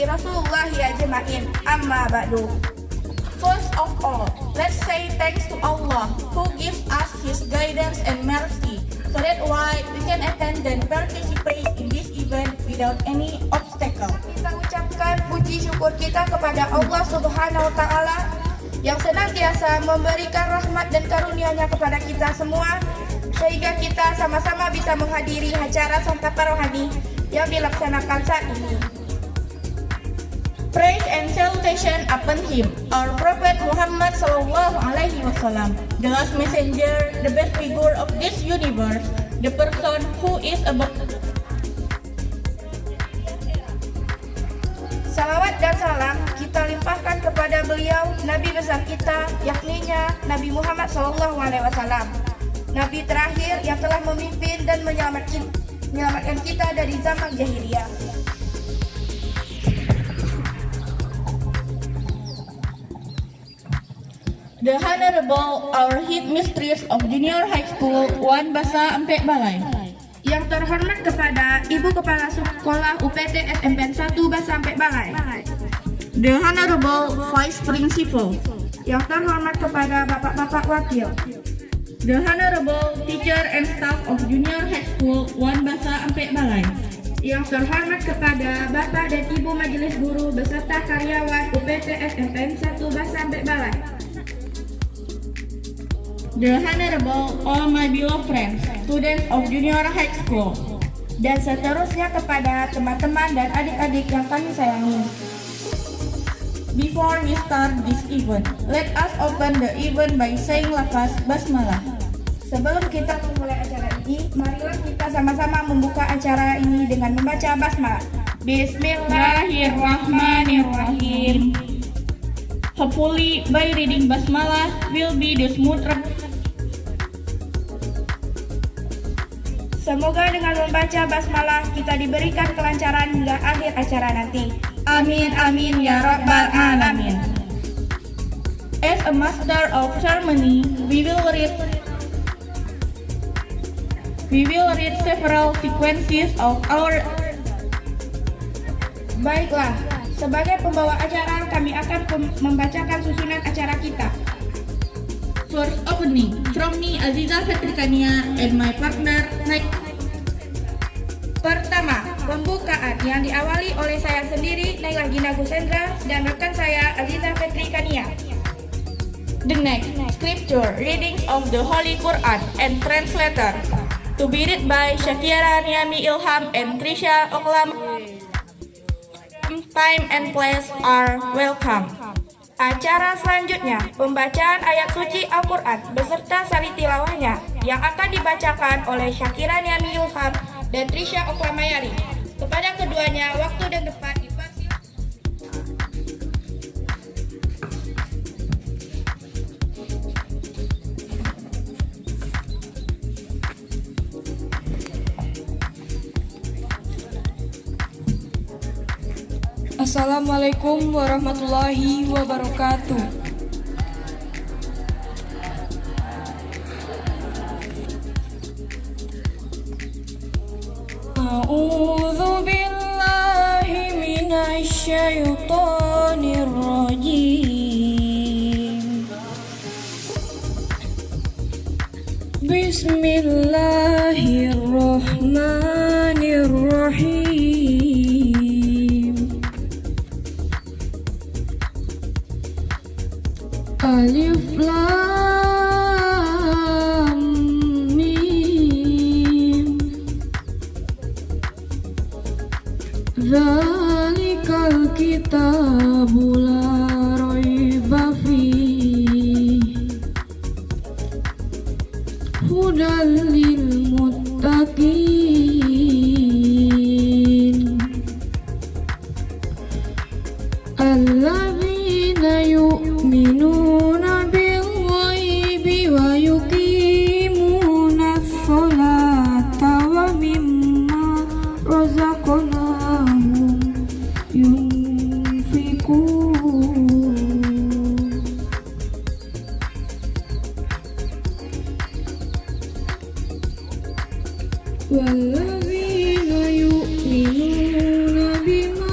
ashabi Rasulullah ajma'in. Amma ba'du. First of all, let's say thanks to Allah who gives us His guidance and mercy, so that why we can attend and participate in this event without any obstacle. Kita ucapkan puji syukur kita kepada Allah Subhanahu wa Ta'ala yang senantiasa memberikan rahmat dan karunia-Nya kepada kita semua, sehingga kita sama-sama bisa menghadiri acara santapan rohani yang dilaksanakan saat ini. Praise and salutation upon him, our Prophet Muhammad sallallahu alaihi wasallam, the last messenger, the best figure of this universe, the person who is above. Salawat dan salam kita limpahkan kepada beliau, Nabi besar kita, yakninya Nabi Muhammad sallallahu alaihi wasallam, Nabi terakhir yang telah memimpin dan menyelamatkan kita dari zaman jahiliyah. The Honorable our Headmistress of Junior High School 1 Basa Ampek Balai. Yang terhormat kepada Ibu Kepala Sekolah UPT SMPN 1 Basa Ampek Balai. The Honorable Vice Principal. Yang terhormat kepada Bapak-bapak wakil. The Honorable Teacher and Staff of Junior High School 1 Basa Ampek Balai. Yang terhormat kepada Bapak dan Ibu Majelis Guru beserta karyawan UPT SMPN 1 Basa Ampek Balai. The Honorable all my beloved friends, students of Junior High School, dan seterusnya kepada teman-teman dan adik-adik yang kami sayangi. Before we start this event, let us open the event by saying lafaz basmalah. Sebelum kita memulai acara ini, marilah kita sama-sama membuka acara ini dengan membaca basmalah. Bismillahirrahmanirrahim. Hopefully, by reading basmalah will be the smooth. Semoga dengan membaca basmalah kita diberikan kelancaran hingga akhir acara nanti. Amin amin ya rabbal alamin. As a master of ceremony, we will read several sequences of our. Baiklah, sebagai pembawa acara kami akan membacakan susunan acara kita. First opening from me, Aziza Fetrikania and my partner Naik. Pertama, pembukaan yang diawali oleh saya sendiri, Naila Gina Gusendra, dan rekan saya Aziza Fetrikania. The next, scripture readings of the Holy Quran and translator to be read by Shakira Niami Ilham and Trisha Oklam. Time and place are welcome. Acara selanjutnya, pembacaan ayat suci Al-Quran beserta sari tilawahnya yang akan dibacakan oleh Shakira Niami Ilham dan Trisha Oklamayari. Kepada keduanya, waktu dan tempat dipersilakan. Assalamualaikum warahmatullahi wabarakatuh. A'udzu billahi minasy syaithanir rajim. Bismillahirrahmanirrahim. Alif Lam Mim. Zalikal kitabu la raiba fihi hudal lil muttaqin alladzina yu'minuna bil ghaibi wa yuqimuna sholata wa mimma razaqnahum yunfiqun. Walladzina yu'minuna bima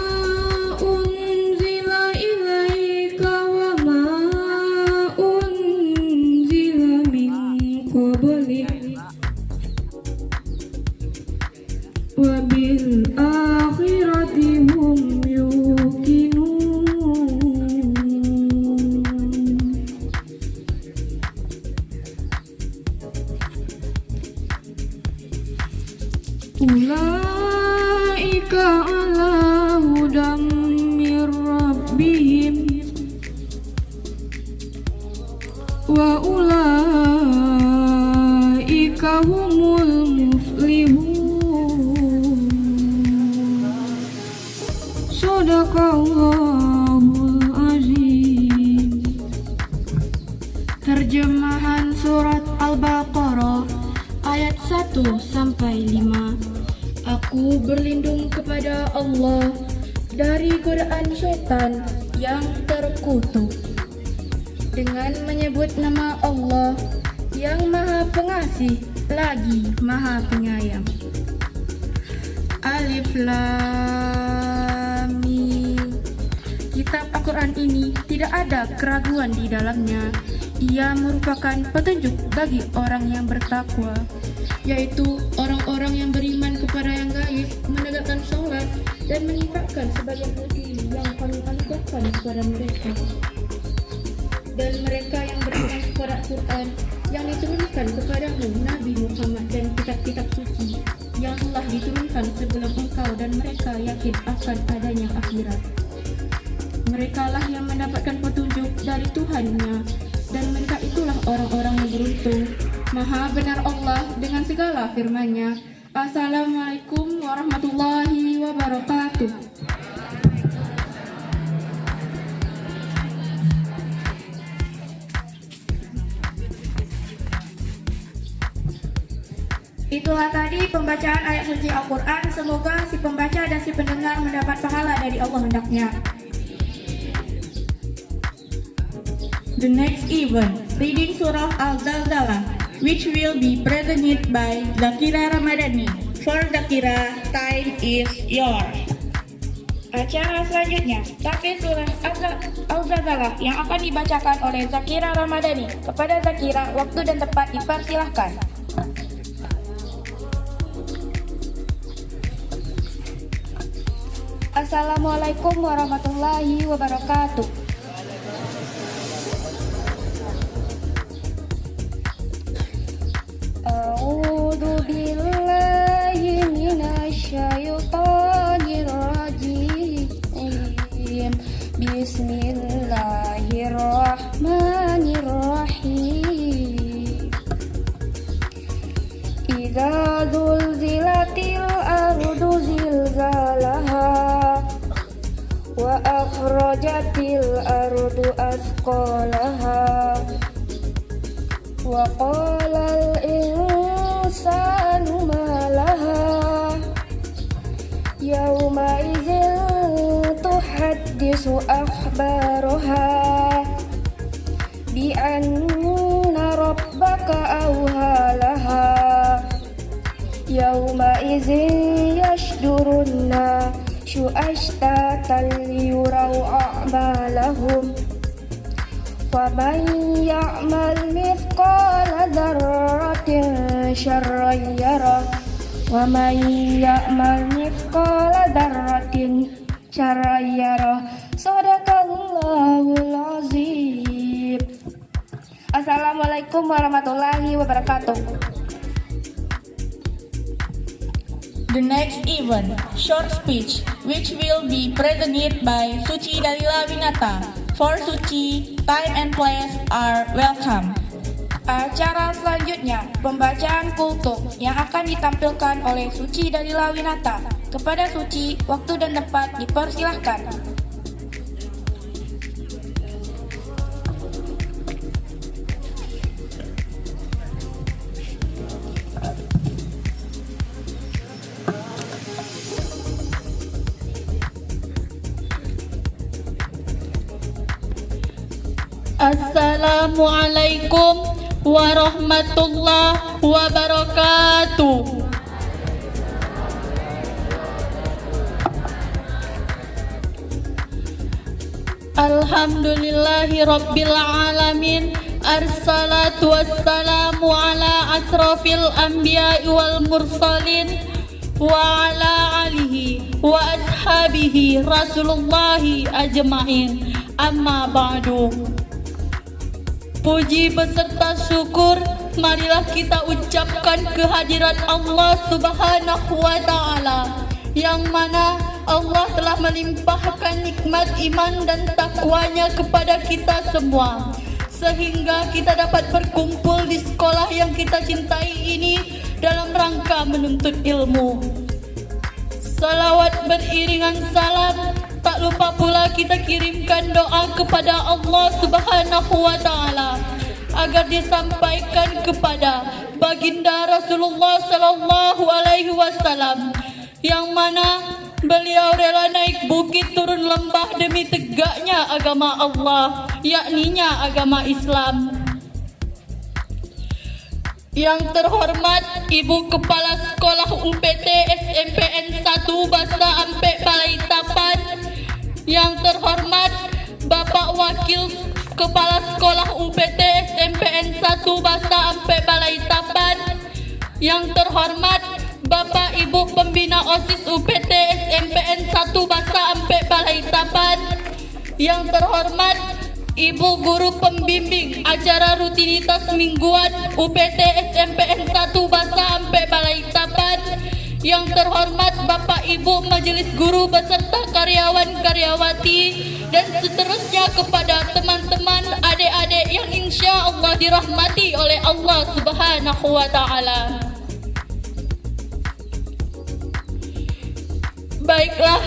Sadaqallahul azim. Terjemahan surat Al-Baqarah ayat 1 sampai 5. Aku berlindung kepada Allah dari godaan syaitan yang terkutuk. Dengan menyebut nama Allah yang Maha Pengasih lagi Maha Penyayang. Alif Lam Mim. Kitab Al-Quran ini tidak ada keraguan di dalamnya. Ia merupakan petunjuk bagi orang yang bertakwa, yaitu orang-orang yang beriman kepada yang gaib, menegakkan sholat, dan menginfakkan sebagian rezeki yang kami anugerahkan kepada mereka. Dan mereka yang beriman kepada Al-Quran yang diturunkan kepadamu Nabi Muhammad dan kitab-kitab suci yang telah diturunkan sebelum engkau, dan mereka yakin akan adanya akhirat. Mereka lah yang mendapatkan petunjuk dari Tuhannya, dan mereka itulah orang-orang yang beruntung. Maha benar Allah dengan segala firman-Nya. Assalamualaikum warahmatullahi wabarakatuh. Itulah tadi pembacaan ayat suci Al-Quran. Semoga si pembaca dan si pendengar mendapat pahala dari Allah hendaknya. The next event, reading Surah Al-Zalzalah, which will be presented by Zakira Ramadhani. For Zakira, time is yours. Acara selanjutnya, Tafsir Surah Al-Zalzalah yang akan dibacakan oleh Zakira Ramadhani. Kepada Zakira, waktu dan tempat dipersilahkan. Assalamualaikum warahmatullahi wabarakatuh. A'udzu billahi minasyaitonir rajim. Bismillahirrahmanirrahim. Idza zulzilatil ardu zilzalaha wa akhrajatil ardu athqalaha wa qalal insanu ma laha yawma idzin tuhaddisu akhbaraha bi anna rabbaka awhalaha yawma idzin yashdurunna syu'ashtatan liyurau a'malahum faman ya'mal mithqala dzarratin syarran yarah wa man ya'mal mithqala dzarratin syarran yarah. Shadaqallahul azim. Assalamualaikum warahmatullahi wabarakatuh. The next event, short speech, which will be presented by Suci Dalila Winata. For Suci, time and place are welcome. Acara selanjutnya, pembacaan kultum yang akan ditampilkan oleh Suci Dalila Winata. Kepada Suci, waktu dan tempat dipersilahkan. Assalamualaikum warahmatullahi wabarakatuh. Alhamdulillahi rabbil alamin. Assalatu wassalamu ala asrafil anbiya'i wal mursalin wa ala alihi wa ashabihi rasulullahi ajma'in. Amma ba'du. Puji beserta syukur marilah kita ucapkan kehadirat Allah Subhanahu wa Ta'ala, yang mana Allah telah melimpahkan nikmat iman dan takwanya kepada kita semua, sehingga kita dapat berkumpul di sekolah yang kita cintai ini dalam rangka menuntut ilmu. Salawat beriringan salam tak lupa pula kita kirimkan doa kepada Allah Subhanahu wa taala agar disampaikan kepada baginda Rasulullah sallallahu alaihi wasallam yang mana beliau rela naik bukit turun lembah demi tegaknya agama Allah, yakninya agama Islam. Yang terhormat Ibu Kepala Sekolah UPT SMPN 1 Basa Ampek Balai Tapan, yang terhormat Bapak Wakil Kepala Sekolah UPT SMPN 1 Basa Ampek Balai Tapan, yang terhormat Bapak Ibu Pembina OSIS UPT SMPN 1 Basa Ampek Balai Tapan, yang terhormat Ibu Guru Pembimbing Acara Rutinitas Mingguan UPT SMPN 1 Basa Ampek Balai Tapan, yang terhormat Bapak Ibu Majelis Guru beserta karyawan-karyawati, dan seterusnya kepada teman-teman adik-adik yang insya Allah dirahmati oleh Allah Subhanahu wa ta'ala. Baiklah,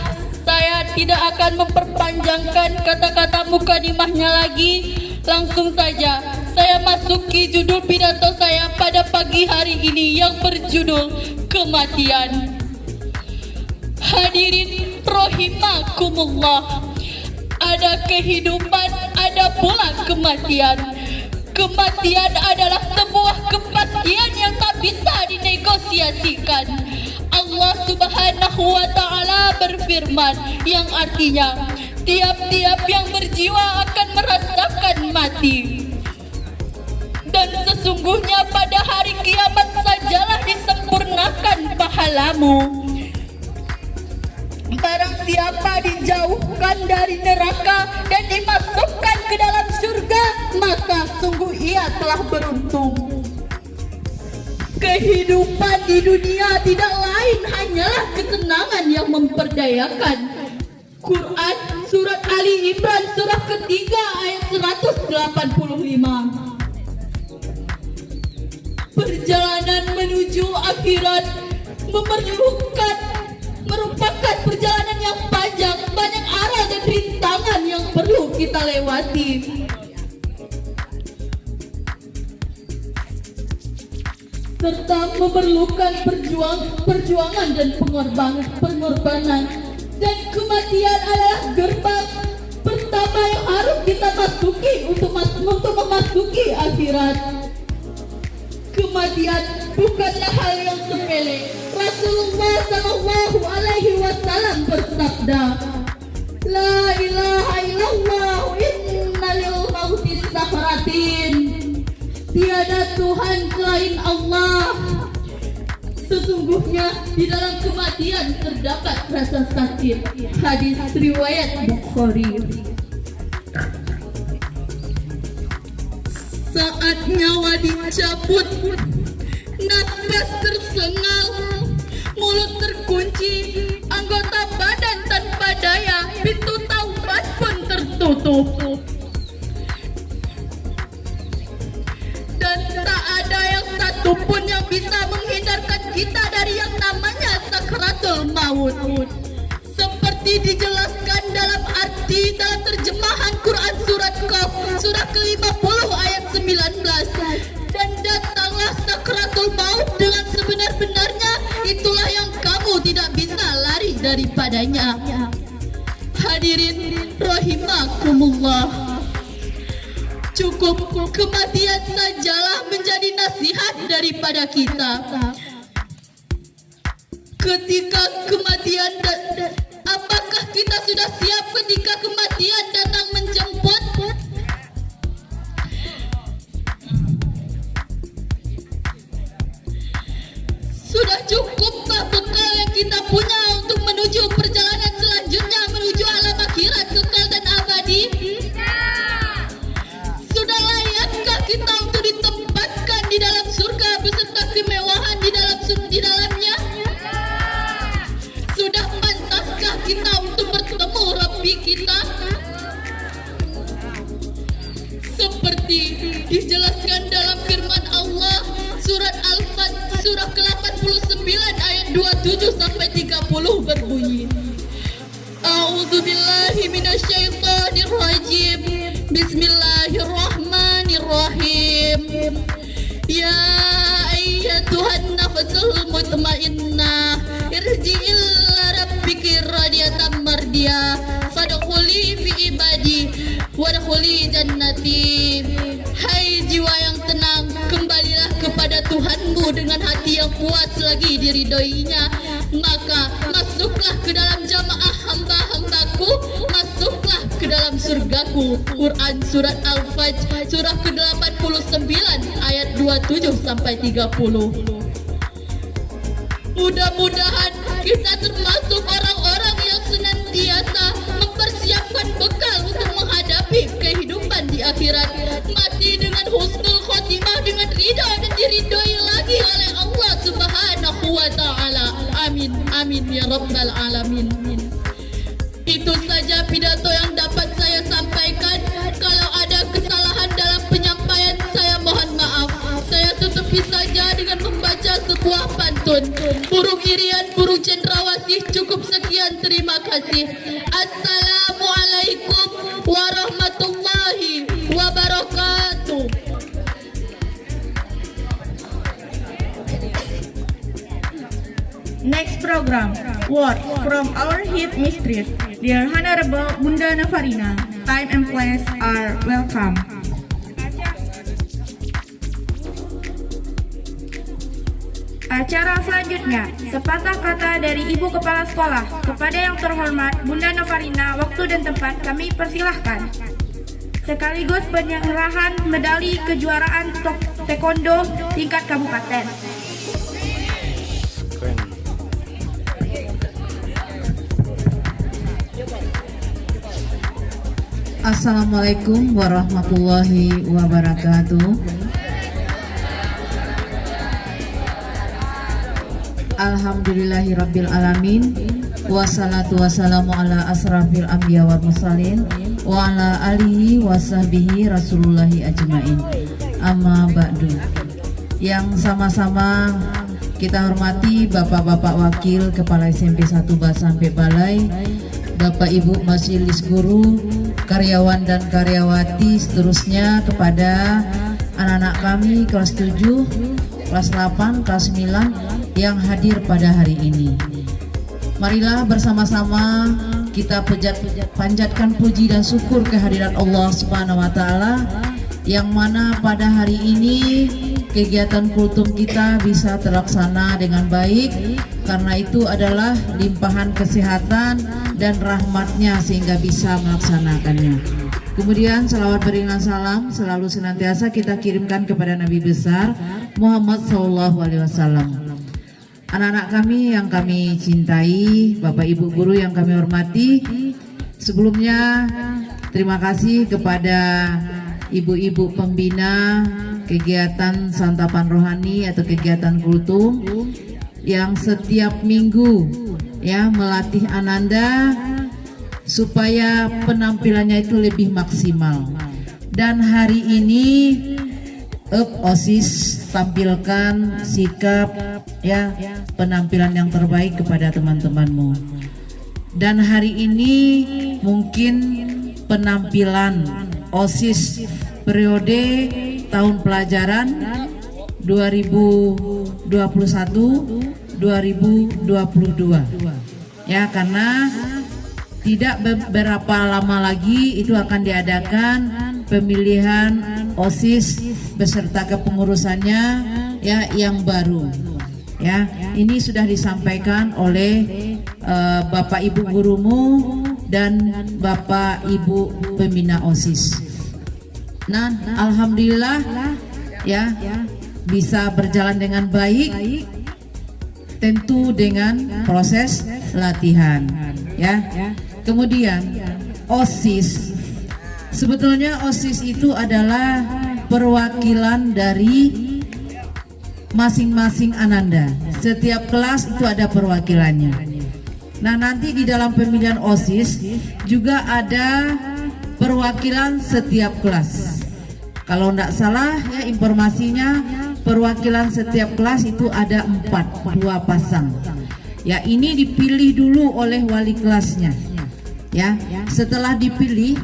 saya tidak akan memperpanjangkan kata-kata mukadimahnya lagi. Langsung saja saya masuki judul pidato saya pada pagi hari ini yang berjudul Kematian. Hadirin rahimakumullah, ada kehidupan, ada pula kematian. Kematian adalah sebuah kepastian yang tak bisa dinegosiasikan. Allah Subhanahu wa ta'ala berfirman yang artinya tiap-tiap yang berjiwa akan merasakan mati. Dan sesungguhnya pada hari kiamat sajalah disempurnakan pahalamu. Barang siapa dijauhkan dari neraka dan dimasukkan ke dalam surga, maka sungguh ia telah beruntung. Kehidupan di dunia tidak lain hanyalah kesenangan yang memperdayakan. Quran Surat Ali Imran surah ketiga ayat 185. Perjalanan menuju akhirat merupakan perjalanan yang panjang, banyak arah dan rintangan yang perlu kita lewati. Serta memerlukan perjuangan dan pengorbanan. Dan kematian adalah gerbang pertama yang harus kita masuki untuk memasuki akhirat. Kematian bukanlah hal yang sepele. Rasulullah sallallahu alaihi wasallam bersabda, La ilaha illallah inna lil mauti sakratin. Tiada Tuhan selain Allah. Sesungguhnya di dalam kematian terdapat rasa sakit. Hadis riwayat Bukhari. Saat nyawa dicabut, nafas tersengal, mulut terkunci, anggota badan tanpa daya, pintu taubat pun tertutup. Dan tak ada yang satupun yang bisa menghindarkan kita dari yang namanya sakratul maut. Seperti dijelaskan dalam terjemahan Quran surat Qaf surah ke-50 ayat 19. Dan datanglah sakratul maut dengan sebenar-benarnya, itulah yang kamu tidak bisa lari daripadanya. Hadirin rahimakumullah, cukup kematian sajalah menjadi nasihat daripada kita. Ketika kematian apakah kita sudah siap ketika kematian datang menjemput? Sudah cukuppah bekal yang kita punya untuk menuju perjalanan selanjutnya, menuju alam akhirat kekal dan abadi? Sudah layakkah kita untuk ditempatkan di dalam surga beserta kemewahan di dalamnya? Ya ayyatuhan nafsul mutmainnah irji'i ila rabbiki radiyatan mardiyah fadkhuli fi ibadi wadkhuli jannati. Hai jiwa yang tenang, kembalilah kepada Tuhanmu dengan hati yang puas lagi diridhoinya, maka masuklah ke dalam jamaah hamba-hambaku, masuklah ke dalam surgaku. Quran surat Al-Fajr surah ke-89 ayat 27 sampai 30. Mudah-mudahan kita termasuk orang-orang yang senantiasa mempersiapkan bekal untuk menghadapi kehidupan di akhirat, mati dengan husnul khotimah, dengan ridha dan diridhoi lagi oleh Allah Subhanahu wa taala. Amin amin ya rabbal alamin. Itu saja pidato yang dapat saya sampaikan. Kalau ada kesalahan dalam penyampaian, saya mohon maaf. Saya tutupi saja dengan membaca sebuah pantun. Burung irian, burung cendrawasih. Cukup sekian, terima kasih. Assalamualaikum warahmatullahi wabarakatuh. Next program, words from our head mistress, Dear Honorable Bunda Nafarina. Time and place are welcome. Acara selanjutnya, sepatah kata dari Ibu Kepala Sekolah. Kepada yang terhormat Bunda Nafarina, waktu dan tempat kami persilahkan. Sekaligus penyerahan medali kejuaraan taekwondo tingkat kabupaten. Assalamualaikum warahmatullahi wabarakatuh. Alhamdulillahirabbil alamin. Wassalatu wassalamu ala asrafil anbiya wal mursalin wa ala alihi wasahbihi rasulullahi ajmain. Amma ba'du. Yang sama-sama kita hormati Bapak-bapak wakil Kepala SMP 1 Basa sampai Balai, Bapak Ibu Majelis Guru, karyawan dan karyawati, seterusnya kepada anak-anak kami kelas 7, kelas 8, kelas 9 yang hadir pada hari ini. Marilah bersama-sama kita panjatkan puji dan syukur kehadirat Allah Subhanahu wa taala, yang mana pada hari ini kegiatan kultum kita bisa terlaksana dengan baik, karena itu adalah limpahan kesehatan dan rahmatnya sehingga bisa melaksanakannya. Kemudian salawat beriringan salam selalu senantiasa kita kirimkan kepada Nabi besar Muhammad SAW. Anak-anak kami yang kami cintai, Bapak Ibu guru yang kami hormati, sebelumnya terima kasih kepada ibu-ibu pembina kegiatan santapan rohani atau kegiatan kultum yang setiap minggu ya melatih Ananda supaya penampilannya itu lebih maksimal. Dan hari ini OSIS tampilkan sikap ya penampilan yang terbaik kepada teman-temanmu. Dan hari ini mungkin penampilan OSIS periode tahun pelajaran 2021-2022 ya, karena tidak beberapa lama lagi itu akan diadakan pemilihan OSIS beserta kepengurusannya ya yang baru ya. Ini sudah disampaikan oleh Bapak Ibu gurumu dan Bapak Ibu pembina OSIS. Nah, alhamdulillah ya bisa berjalan dengan baik, tentu dengan proses latihan ya. Kemudian OSIS, sebetulnya OSIS itu adalah perwakilan dari masing-masing Ananda. Setiap kelas itu ada perwakilannya. Nah, nanti di dalam pemilihan OSIS juga ada perwakilan setiap kelas. Kalau tidak salah ya informasinya, perwakilan setiap kelas itu ada 2 pasang. Ya, ini dipilih dulu oleh wali kelasnya. Ya, setelah dipilih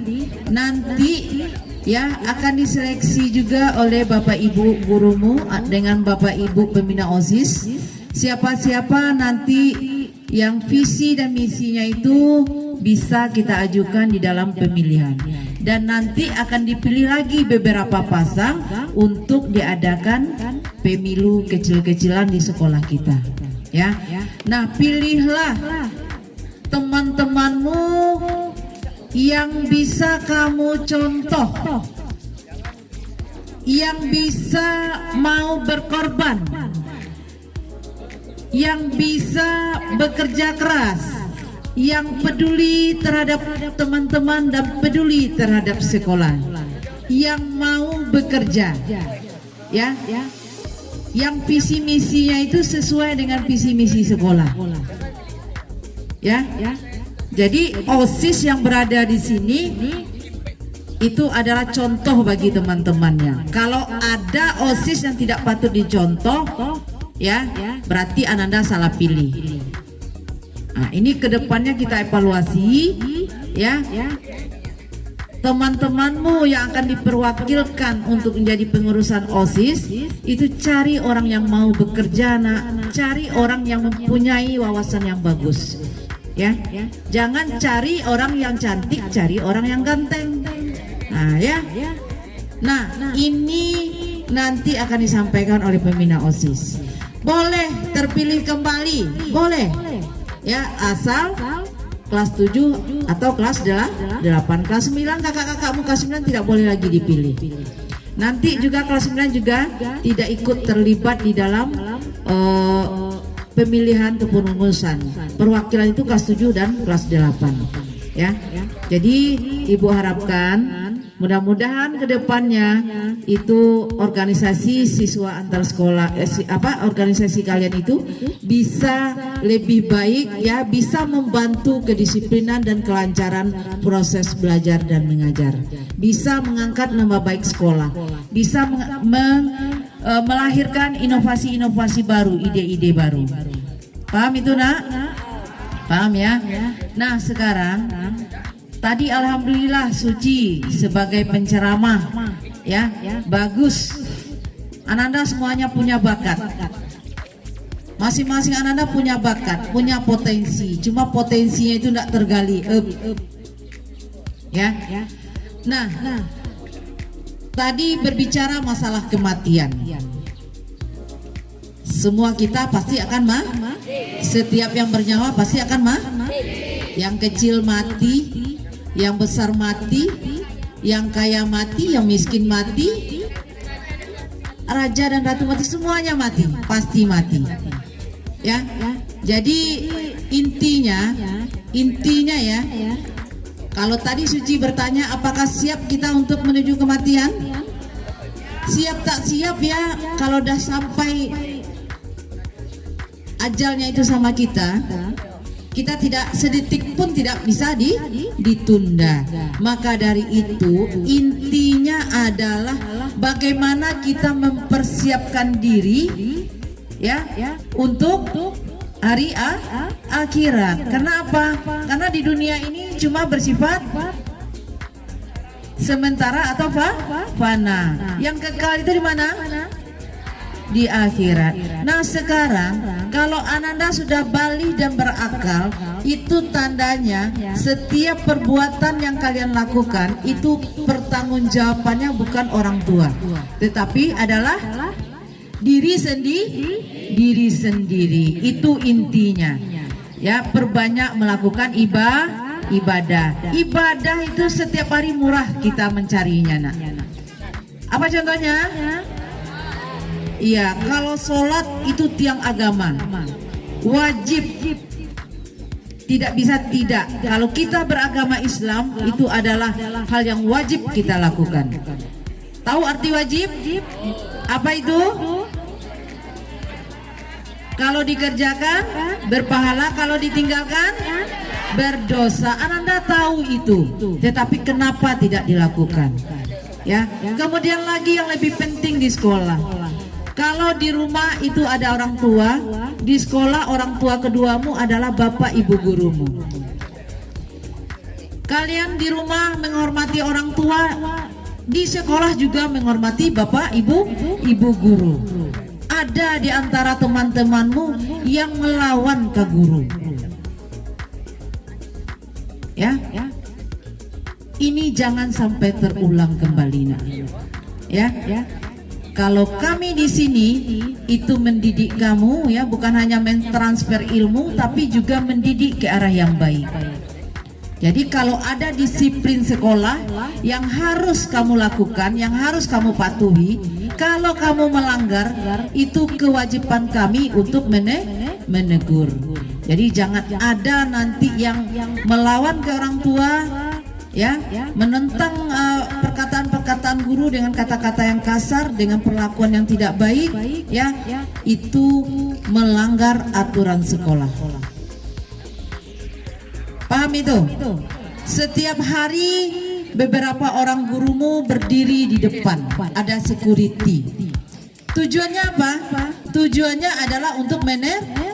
nanti ya akan diseleksi juga oleh Bapak Ibu gurumu dengan Bapak Ibu pembina OSIS. Siapa-siapa nanti yang visi dan misinya itu bisa kita ajukan di dalam pemilihan, dan nanti akan dipilih lagi beberapa pasang untuk diadakan pemilu kecil-kecilan di sekolah kita, ya. Nah, pilihlah teman-temanmu yang bisa kamu contoh, yang bisa mau berkorban, yang bisa bekerja keras, yang peduli terhadap teman-teman dan peduli terhadap sekolah, yang mau bekerja, ya, yang visi misinya itu sesuai dengan visi misi sekolah, ya. Jadi OSIS yang berada di sini itu adalah contoh bagi teman-temannya. Kalau ada OSIS yang tidak patut dicontoh, ya, berarti Ananda salah pilih. Nah, ini kedepannya kita evaluasi, ya. Teman-temanmu yang akan diperwakilkan untuk menjadi pengurusan OSIS itu cari orang yang mau bekerja, nak. Cari orang yang mempunyai wawasan yang bagus, ya. Jangan cari orang yang cantik, cari orang yang ganteng. Nah, ya. Nah, ini nanti akan disampaikan oleh pembina OSIS. Boleh terpilih kembali, boleh. Ya, asal kelas 7 atau kelas 8. Kelas 9 kakak-kakakmu kelas 9 tidak boleh lagi dipilih. Nanti juga kelas 9 juga tidak ikut terlibat di dalam pemilihan kepengurusan. Perwakilan itu kelas 7 dan kelas 8, ya. Jadi Ibu harapkan mudah-mudahan kedepannya itu organisasi siswa antar sekolah, organisasi kalian itu bisa lebih baik, ya, bisa membantu kedisiplinan dan kelancaran proses belajar dan mengajar, bisa mengangkat nama baik sekolah, bisa melahirkan inovasi-inovasi baru, ide-ide baru. Paham itu, nak? Paham, ya? Nah, sekarang tadi alhamdulillah Suci sebagai penceramah, ya, bagus. Ananda semuanya punya bakat. Masing-masing Ananda punya bakat, punya potensi. Cuma potensinya itu tidak tergali, ya. Nah, tadi berbicara masalah kematian. Semua kita pasti akan setiap yang bernyawa pasti akan Yang kecil mati, yang besar mati, yang kaya mati, yang miskin mati, raja dan ratu mati, semuanya mati, pasti mati, ya. Jadi intinya ya, kalau tadi Suci bertanya apakah siap kita untuk menuju kematian, siap tak siap, ya. Kalau udah sampai ajalnya itu sama kita tidak sedetik pun tidak bisa ditunda. Maka dari itu intinya adalah bagaimana kita mempersiapkan diri, ya, untuk hari akhirat. Kenapa? Karena di dunia ini cuma bersifat sementara atau fana. Yang kekal itu di mana? Di akhirat. Nah, sekarang kalau Ananda sudah balik dan berakal, itu tandanya setiap perbuatan yang kalian lakukan itu pertanggungjawabannya bukan orang tua, tetapi adalah diri sendiri. Itu intinya, ya. Perbanyak melakukan ibadah. Ibadah itu setiap hari murah kita mencarinya, nak. Apa contohnya? Iya, kalau sholat itu tiang agama, wajib, tidak bisa tidak. Kalau kita beragama Islam itu adalah hal yang wajib kita lakukan. Tahu arti wajib? Apa itu? Kalau dikerjakan berpahala, kalau ditinggalkan berdosa. Ananda tahu itu, tetapi kenapa tidak dilakukan? Ya. Kemudian lagi yang lebih penting di sekolah. Kalau di rumah itu ada orang tua, di sekolah orang tua keduamu adalah bapak ibu gurumu. Kalian di rumah menghormati orang tua, Di sekolah juga menghormati bapak, ibu guru. Ada di antara teman-temanmu yang melawan ke guru. Ya, ini jangan sampai terulang kembali, nak. Ya. Kalau kami di sini itu mendidik kamu, ya, bukan hanya mentransfer ilmu, tapi juga mendidik ke arah yang baik. Jadi kalau ada disiplin sekolah yang harus kamu lakukan, yang harus kamu patuhi, kalau kamu melanggar, itu kewajiban kami untuk menegur. Jadi jangan ada nanti yang melawan ke orang tua, ya, menentang perkataan-perkataan guru dengan kata-kata yang kasar, dengan perlakuan yang tidak baik, ya, itu melanggar aturan sekolah. Paham itu? Setiap hari beberapa orang gurumu berdiri di depan, ada security. Tujuannya apa? Tujuannya adalah untuk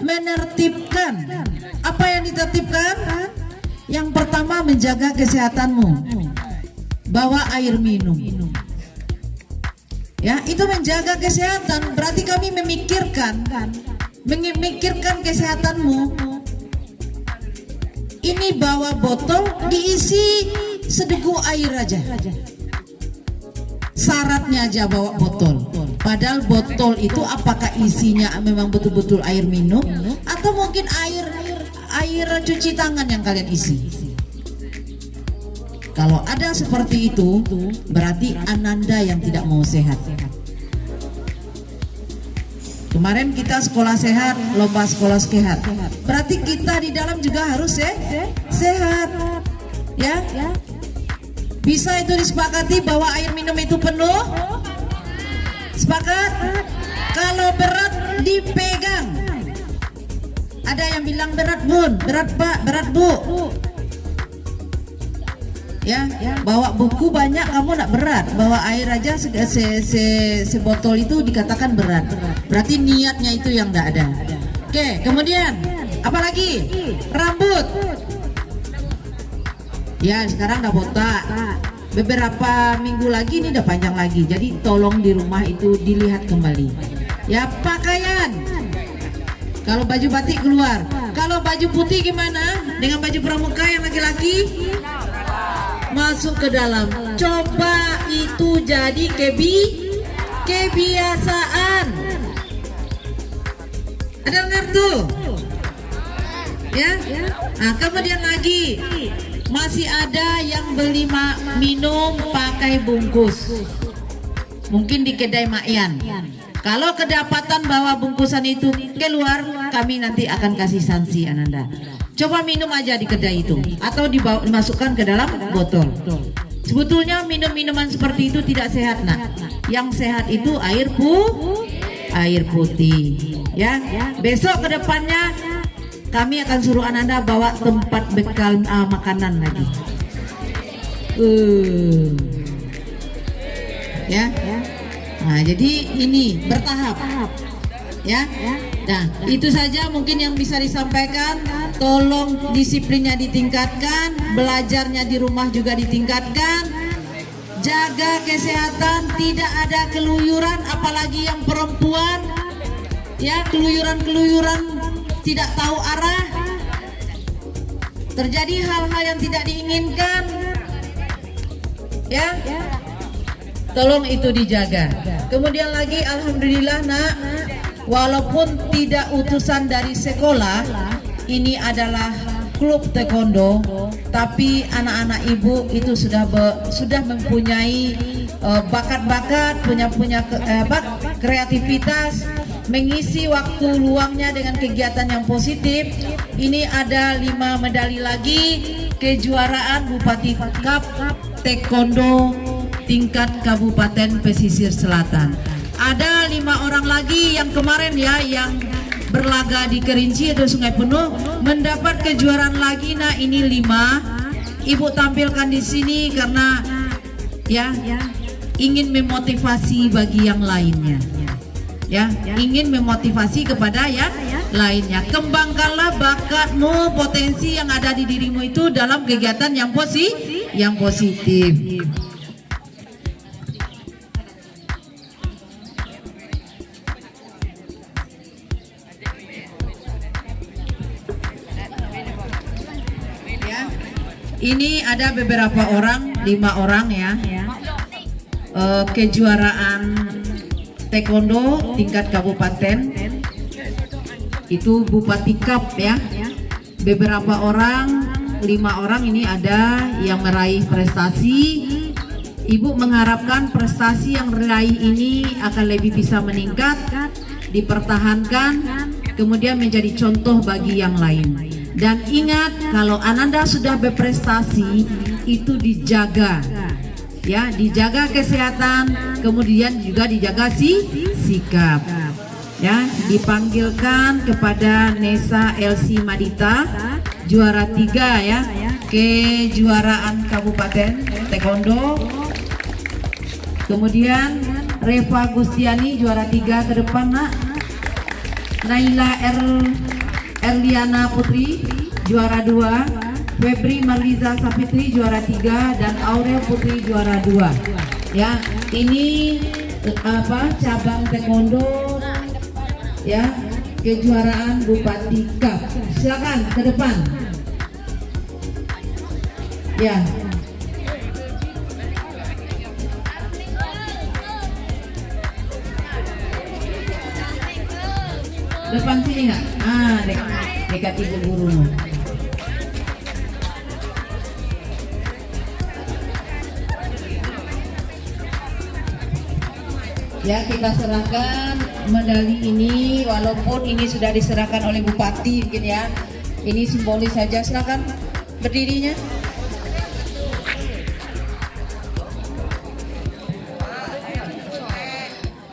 menertibkan. Apa yang ditertibkan? Yang pertama, menjaga kesehatanmu. Bawa air minum. Ya, itu menjaga kesehatan. Berarti kami memikirkan kesehatanmu. Ini bawa botol diisi sedegu air aja. Syaratnya aja bawa botol. Padahal botol itu apakah isinya memang betul-betul air minum atau mungkin air cuci tangan yang kalian isi. Kalau ada seperti itu, berarti Ananda yang tidak mau sehat. Kemarin kita sekolah sehat, lomba sekolah sehat. Berarti kita di dalam juga harus sehat. Ya? Bisa itu disepakati bahwa air minum itu penuh? Sepakat? Kalau berat dipegang. Ada yang bilang berat bun, berat pak, berat bu. Ya, bawa buku banyak kamu nak berat, bawa air aja sebotol itu dikatakan berat. Berarti niatnya itu yang tidak ada. Oke, kemudian apa lagi? Rambut. Ya, sekarang udah botak. Beberapa minggu lagi ini udah panjang lagi. Jadi tolong di rumah itu dilihat kembali. Ya, pakaian. Kalau baju batik keluar. Kalau baju putih gimana? Dengan baju pramuka yang laki-laki? Masuk ke dalam. Coba itu jadi kebiasaan. Ada dengar tuh? Ya? Nah, kemudian lagi masih ada yang beli minum pakai bungkus. Mungkin di kedai Makyan. Kalau kedapatan bahwa bungkusan itu keluar, kami nanti akan kasih sanksi Ananda. Coba minum aja di kedai itu atau dimasukkan ke dalam botol. Sebetulnya minum-minuman seperti itu tidak sehat, nak. Yang sehat itu air putih. Ya. Besok ke depannya kami akan suruh Ananda bawa tempat bekal makanan lagi. Ya. Nah, jadi ini bertahap. Ya. Nah, itu saja mungkin yang bisa disampaikan. Tolong disiplinnya ditingkatkan, belajarnya di rumah juga ditingkatkan. Jaga kesehatan, tidak ada keluyuran, apalagi yang perempuan. Ya, keluyuran tidak tahu arah. Terjadi hal-hal yang tidak diinginkan. Ya. Tolong itu dijaga. Kemudian lagi, alhamdulillah, nak, walaupun tidak utusan dari sekolah, ini adalah klub taekwondo, tapi anak-anak ibu itu sudah mempunyai bakat-bakat, punya kreativitas, mengisi waktu luangnya dengan kegiatan yang positif. Ini ada 5 medali lagi kejuaraan Bupati Cup Taekwondo tingkat Kabupaten Pesisir Selatan. Ada 5 orang lagi yang kemarin ya, yang berlaga di Kerinci atau Sungai Penuh mendapat kejuaraan lagi. Nah, ini 5 ibu tampilkan di sini karena ya ingin memotivasi bagi yang lainnya. Ya, ingin memotivasi kepada yang lainnya. Kembangkanlah bakatmu, potensi yang ada di dirimu itu dalam kegiatan yang positif. ini ada beberapa orang, 5 orang ya, kejuaraan taekwondo tingkat kabupaten. Itu Bupati Cup ya. Beberapa orang, 5 orang ini ada yang meraih prestasi. Ibu mengharapkan prestasi yang diraih ini akan lebih bisa meningkat, dipertahankan, kemudian menjadi contoh bagi yang lain. Dan ingat, kalau Ananda sudah berprestasi, itu dijaga, ya, dijaga kesehatan, kemudian juga dijaga sikap. Ya, dipanggilkan kepada Nesa Elsie Madita, juara 3 ya, kejuaraan kabupaten taekwondo. Kemudian Reva Gustiani juara 3 ke depan, Nak. Naila Erliana Putri juara 2, Febri Marliza Sapitri juara 3, dan Aurel Putri juara 2. Ya, ini cabang taekwondo ya, kejuaraan Bupati Cup. Silakan ke depan. Ya. Depan sini nggak? Dekat ibu guru. Ya, kita serahkan medali ini, walaupun ini sudah diserahkan oleh Bupati mungkin ya. Ini simbolis saja, silakan berdirinya.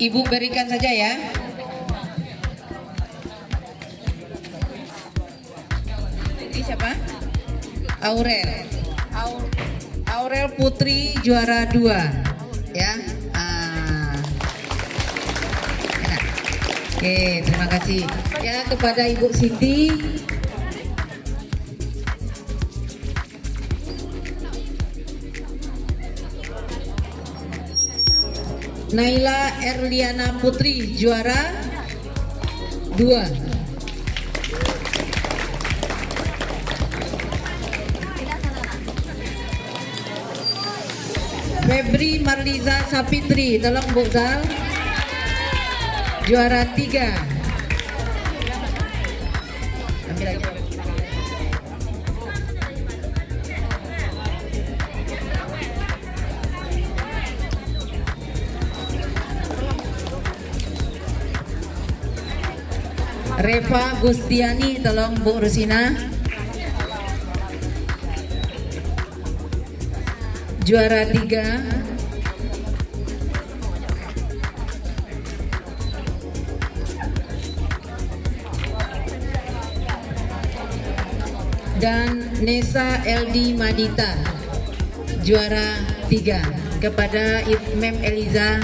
Ibu berikan saja ya. Ini siapa? Aurel Putri juara 2 ya. Oke, terima kasih ya kepada Ibu Siti. Naila Erliana Putri juara 2. Febri Marliza Sapitri, tolong Bu Zal, juara 3. Ambil lagi. Reva Gustiani, tolong Bu Rusina, juara 3. Dan Nesa Eldi Madita, juara 3. Kepada Mem Eliza.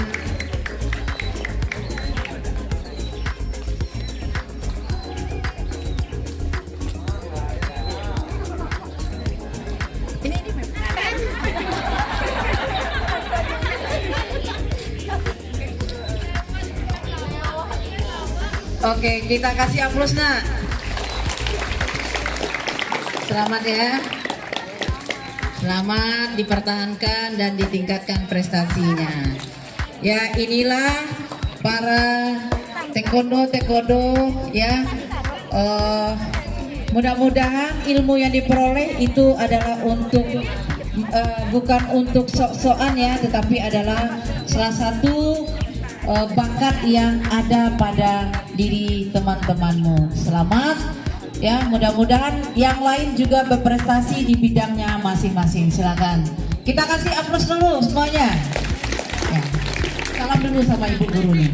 Oke, kita kasih aplaus, Nak. Selamat ya. Selamat dipertahankan dan ditingkatkan prestasinya. Ya, inilah para taekwondo ya. Mudah-mudahan ilmu yang diperoleh itu adalah untuk bukan untuk sok-sokan ya, tetapi adalah salah satu bakat yang ada pada diri teman-temanmu. Selamat ya, mudah-mudahan yang lain juga berprestasi di bidangnya masing-masing. Silakan kita kasih aplaus dulu semuanya ya. Salam dulu sama ibu gurunya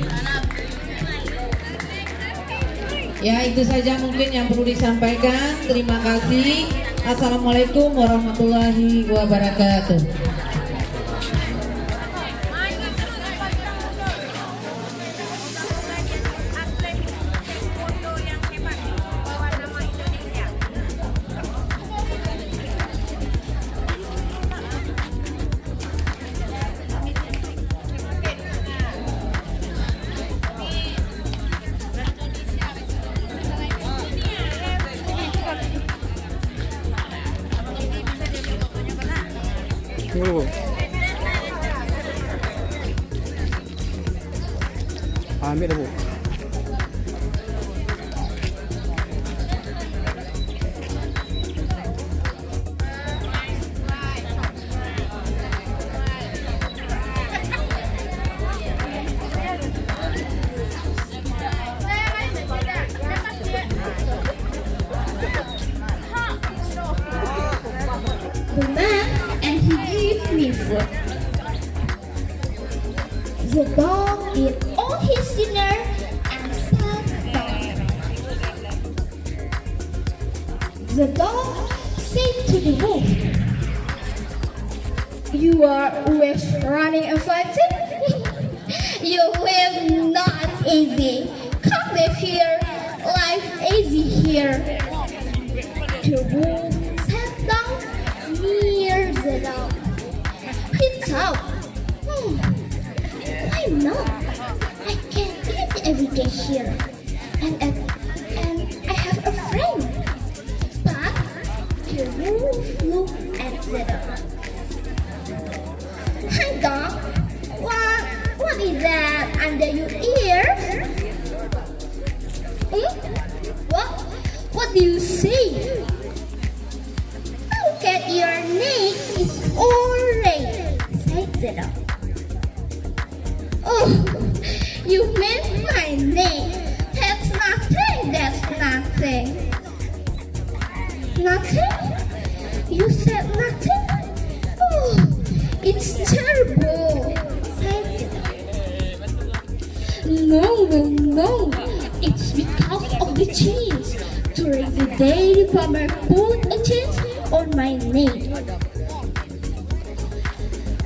ya. Itu saja mungkin yang perlu disampaikan. Terima kasih. Assalamualaikum warahmatullahi wabarakatuh. Bu. Ambil dah Bu. The man and he gave me food. The dog ate all his dinner and sat down. The dog said to the wolf, "You are always running and fighting? You will not easy. Come live here. Life easy here." The wolf sat down near the dog. He thought, why not? I can eat every day here, and I have a friend. But the wolf looked at the dog. "Hi dog, what is that under your ears? What do you say? Look at your neck, it's all red," said the dog. "Oh, you meant my neck. That's nothing, that's nothing." "Nothing? You said nothing? Oh, it's terrible," said the dog. No, it's because of the chains. During the day, the farmer put a chain on my neck.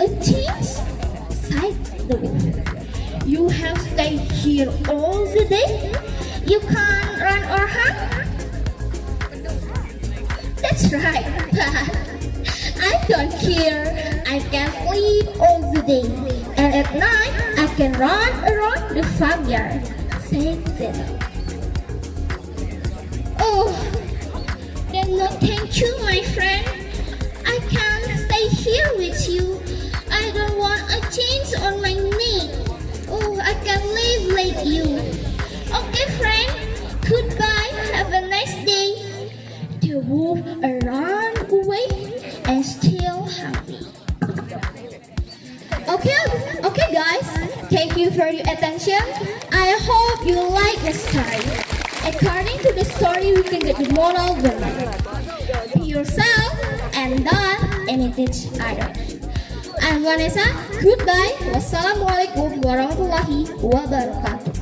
"A chain?" sighed the wolf. "You have stayed here all the day? You can't run or hunt?" "That's right. I don't care. I can sleep all the day, and at night I can run around the farmyard," said the dog. "Oh, then no thank you, my friend. I can't stay here with you. I don't want a chains on my neck. Oh, I can live like you. Okay, friend. Goodbye. Have a nice day." The wolf ran away and still happy. Okay, guys. Thank you for your attention. I hope you like the story. According to the story, we can get the moral learning. Be yourself and don't imitate others. I'm Vanessa. Goodbye. Wassalamualaikum warahmatullahi wabarakatuh.